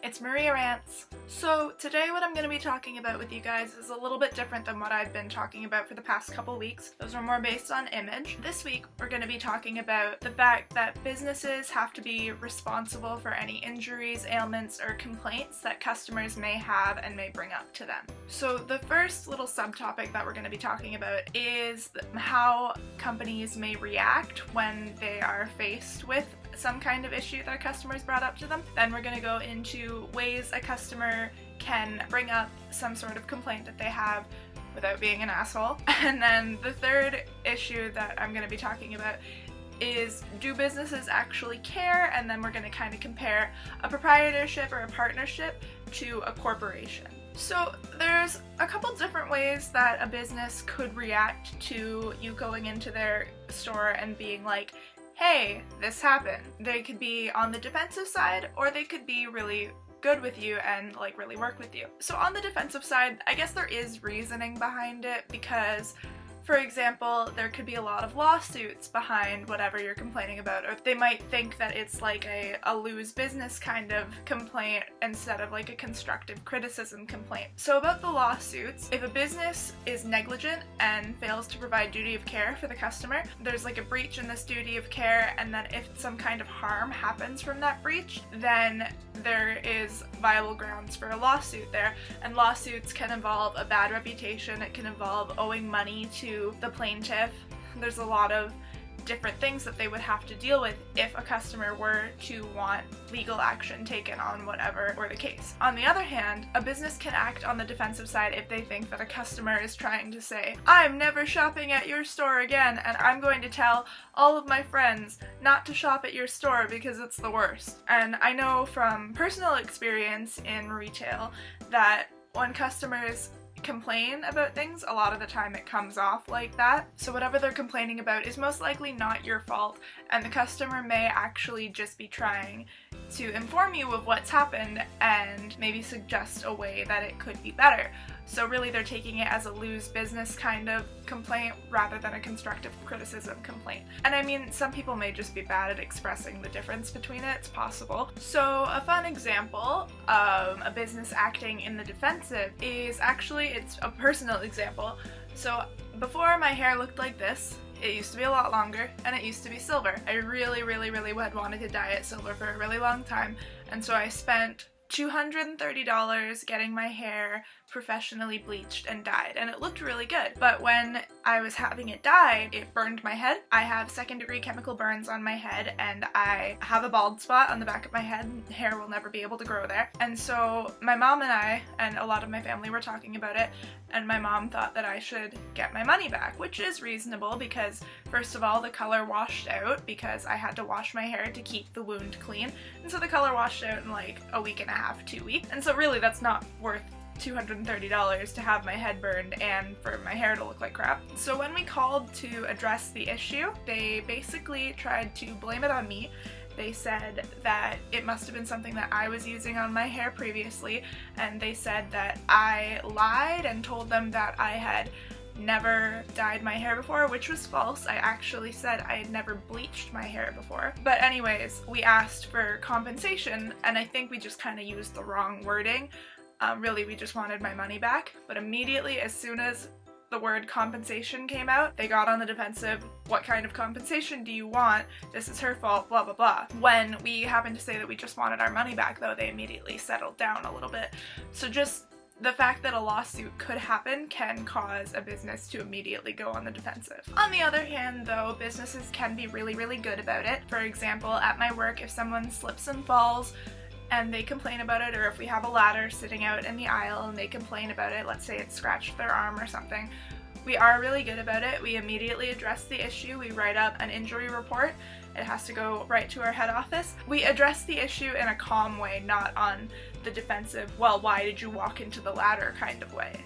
it's mariarants. So today what I'm going to be talking about with you guys is a little bit different than what I've been talking about for the past couple weeks. Those are more based on image. This week we're going to be talking about the fact that businesses have to be responsible for any injuries, ailments, or complaints that customers may have and may bring up to them. So the first little subtopic that we're going to be talking about is how companies may react when they are faced with some kind of issue that a customer's brought up to them. Then we're going to go into ways a customer can bring up some sort of complaint that they have without being an asshole. And then the third issue that I'm going to be talking about is, do businesses actually care? And then we're going to kind of compare a proprietorship or a partnership to a corporation. So there's a couple different ways that a business could react to you going into their store and being like, hey, this happened. They could be on the defensive side, or they could be really good with you and like really work with you. So on the defensive side, I guess there is reasoning behind it because, for example, there could be a lot of lawsuits behind whatever you're complaining about, or they might think that it's like a lose business kind of complaint instead of like a constructive criticism complaint. So about the lawsuits, if a business is negligent and fails to provide duty of care for the customer, there's like a breach in this duty of care, and then if some kind of harm happens from that breach, then there is viable grounds for a lawsuit there. And lawsuits can involve a bad reputation, it can involve owing money to the plaintiff. There's a lot of different things that they would have to deal with if a customer were to want legal action taken on whatever were the case. On the other hand, a business can act on the defensive side if they think that a customer is trying to say, I'm never shopping at your store again, and I'm going to tell all of my friends not to shop at your store because it's the worst. And I know from personal experience in retail that when customers complain about things, a lot of the time it comes off like that. So whatever they're complaining about is most likely not your fault, and the customer may actually just be trying to inform you of what's happened and maybe suggest a way that it could be better. So really they're taking it as a lose business kind of complaint rather than a constructive criticism complaint. And I mean, some people may just be bad at expressing the difference between it, it's possible. So a fun example of a business acting in the defensive is actually, it's a personal example. So before my hair looked like this, it used to be a lot longer, and it used to be silver. I really had wanted to dye it silver for a really long time, and so I spent $230 getting my hair professionally bleached and dyed, and it looked really good. But when I was having it dyed, it burned my head. I have second-degree chemical burns on my head, and I have a bald spot on the back of my head. Hair will never be able to grow there. And so my mom and I, and a lot of my family were talking about it, and my mom thought that I should get my money back, which is reasonable because, first of all, the color washed out because I had to wash my hair to keep the wound clean, and so the color washed out in like a week and a half, 2 weeks, and so really that's not worth $230 to have my head burned and for my hair to look like crap. So when we called to address the issue, they basically tried to blame it on me. They said that it must have been something that I was using on my hair previously, and they said that I lied and told them that I had never dyed my hair before, which was false. I actually said I had never bleached my hair before. But anyways, we asked for compensation, and I think we just kind of used the wrong wording. Really, we just wanted my money back. But immediately, as soon as the word compensation came out, they got on the defensive. What kind of compensation do you want? This is her fault, blah blah blah. When we happened to say that we just wanted our money back, though, they immediately settled down a little bit. So just the fact that a lawsuit could happen can cause a business to immediately go on the defensive. On the other hand, though, businesses can be really good about it. For example, at my work, if someone slips and falls and they complain about it, or if we have a ladder sitting out in the aisle and they complain about it, let's say it scratched their arm or something, we are really good about it. We immediately address the issue. We write up an injury report. It has to go right to our head office. We address the issue in a calm way, not on the defensive, well, why did you walk into the ladder kind of way.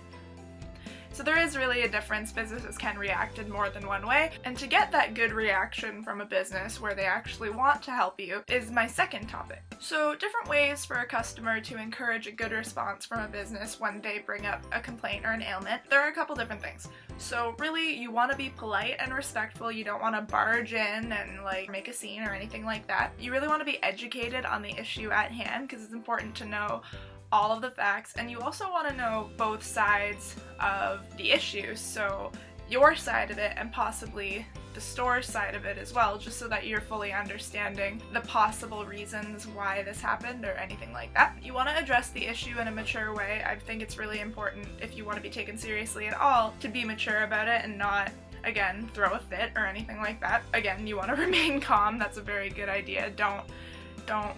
So there is really a difference. Businesses can react in more than one way, and to get that good reaction from a business where they actually want to help you is my second topic. So different ways for a customer to encourage a good response from a business when they bring up a complaint or an ailment. There are a couple different things. So really, you want to be polite and respectful. You don't want to barge in and like make a scene or anything like that. You really want to be educated on the issue at hand because it's important to know all of the facts, and you also want to know both sides of the issue, so your side of it and possibly the store's side of it as well, just so that you're fully understanding the possible reasons why this happened or anything like that. You want to address the issue in a mature way. I think it's really important, if you want to be taken seriously at all, to be mature about it and not, again, throw a fit or anything like that. Again, you want to remain calm. That's a very good idea. Don't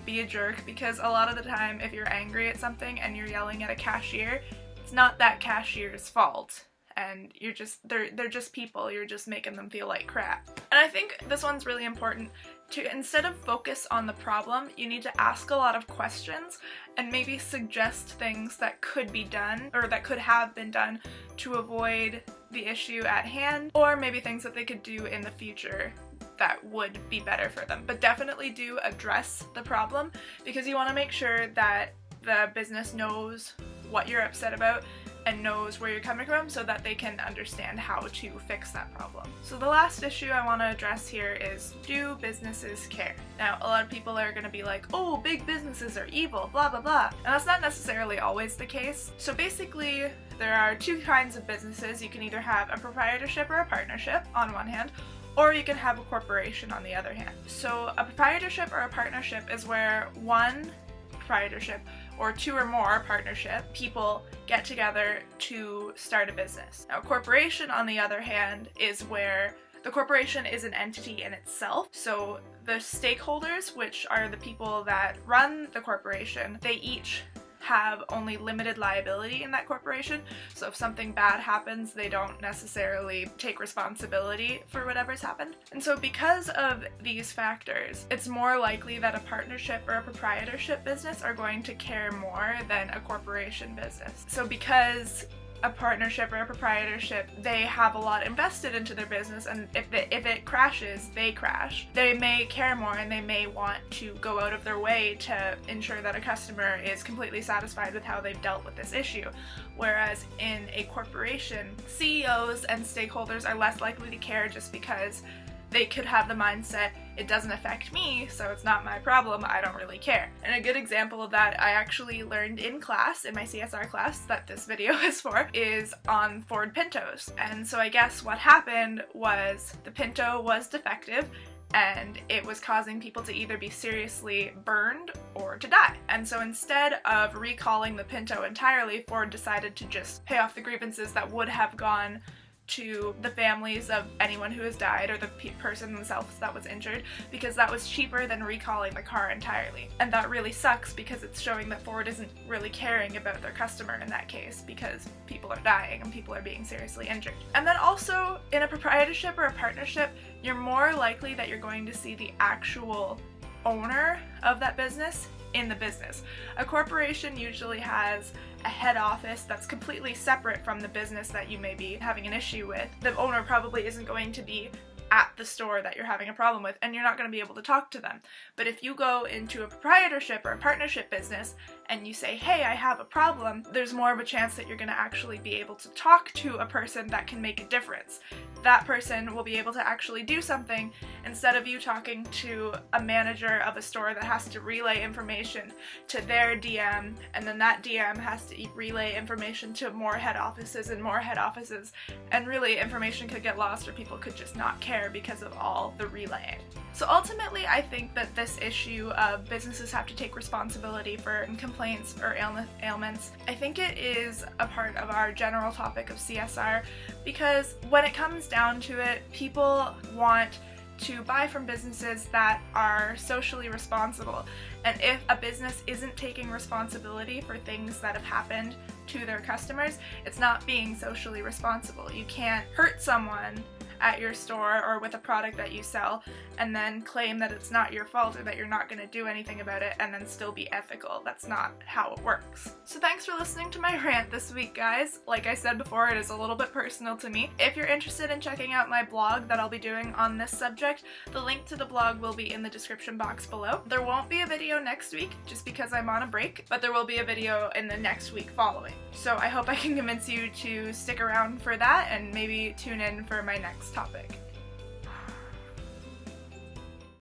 be a jerk, because a lot of the time if you're angry at something and you're yelling at a cashier, it's not that cashier's fault. And they're just people, you're just making them feel like crap. And I think this one's really important to, instead of focus on the problem, you need to ask a lot of questions and maybe suggest things that could be done or that could have been done to avoid the issue at hand, or maybe things that they could do in the future that would be better for them. But definitely do address the problem, because you want to make sure that the business knows what you're upset about and knows where you're coming from so that they can understand how to fix that problem. So the last issue I want to address here is, do businesses care? Now, a lot of people are going to be like, oh, big businesses are evil, blah blah blah. And that's not necessarily always the case. So basically, there are two kinds of businesses. You can either have a proprietorship or a partnership on one hand, or you can have a corporation on the other hand. So a proprietorship or a partnership is where one proprietorship or two or more partnership people get together to start a business. Now, a corporation, on the other hand, is where the corporation is an entity in itself. So the stakeholders, which are the people that run the corporation, they each have only limited liability in that corporation. So if something bad happens, they don't necessarily take responsibility for whatever's happened. And so because of these factors, it's more likely that a partnership or a proprietorship business are going to care more than a corporation business. So because a partnership or a proprietorship, they have a lot invested into their business, and if it crashes, they crash. They may care more and they may want to go out of their way to ensure that a customer is completely satisfied with how they've dealt with this issue. Whereas in a corporation, CEOs and stakeholders are less likely to care, just because they could have the mindset, it doesn't affect me, so it's not my problem, I don't really care. And a good example of that I actually learned in class, in my CSR class that this video is for, is on Ford Pintos. And so I guess what happened was the Pinto was defective, and it was causing people to either be seriously burned or to die. And so instead of recalling the Pinto entirely, Ford decided to just pay off the grievances that would have gone to the families of anyone who has died or the person themselves that was injured, because that was cheaper than recalling the car entirely. And that really sucks, because it's showing that Ford isn't really caring about their customer in that case, because people are dying and people are being seriously injured. And then also, in a proprietorship or a partnership, you're more likely that you're going to see the actual owner of that business in the business. A corporation usually has a head office that's completely separate from the business that you may be having an issue with. The owner probably isn't going to be at the store that you're having a problem with, and you're not going to be able to talk to them. But if you go into a proprietorship or a partnership business and you say, hey, I have a problem, there's more of a chance that you're going to actually be able to talk to a person that can make a difference. That person will be able to actually do something, instead of you talking to a manager of a store that has to relay information to their DM, and then that DM has to relay information to more head offices and more head offices, and really information could get lost or people could just not care because of all the relaying. So ultimately, I think that this issue of businesses have to take responsibility for complaints or ailments, I think it is a part of our general topic of CSR, because when it comes down to it, people want to buy from businesses that are socially responsible. And if a business isn't taking responsibility for things that have happened to their customers, it's not being socially responsible. You can't hurt someone at your store or with a product that you sell and then claim that it's not your fault or that you're not going to do anything about it and then still be ethical. That's not how it works. So thanks for listening to my rant this week, guys. Like I said before, it is a little bit personal to me. If you're interested in checking out my blog that I'll be doing on this subject, the link to the blog will be in the description box below. There won't be a video next week just because I'm on a break, but there will be a video in the next week following. So I hope I can convince you to stick around for that and maybe tune in for my next topic.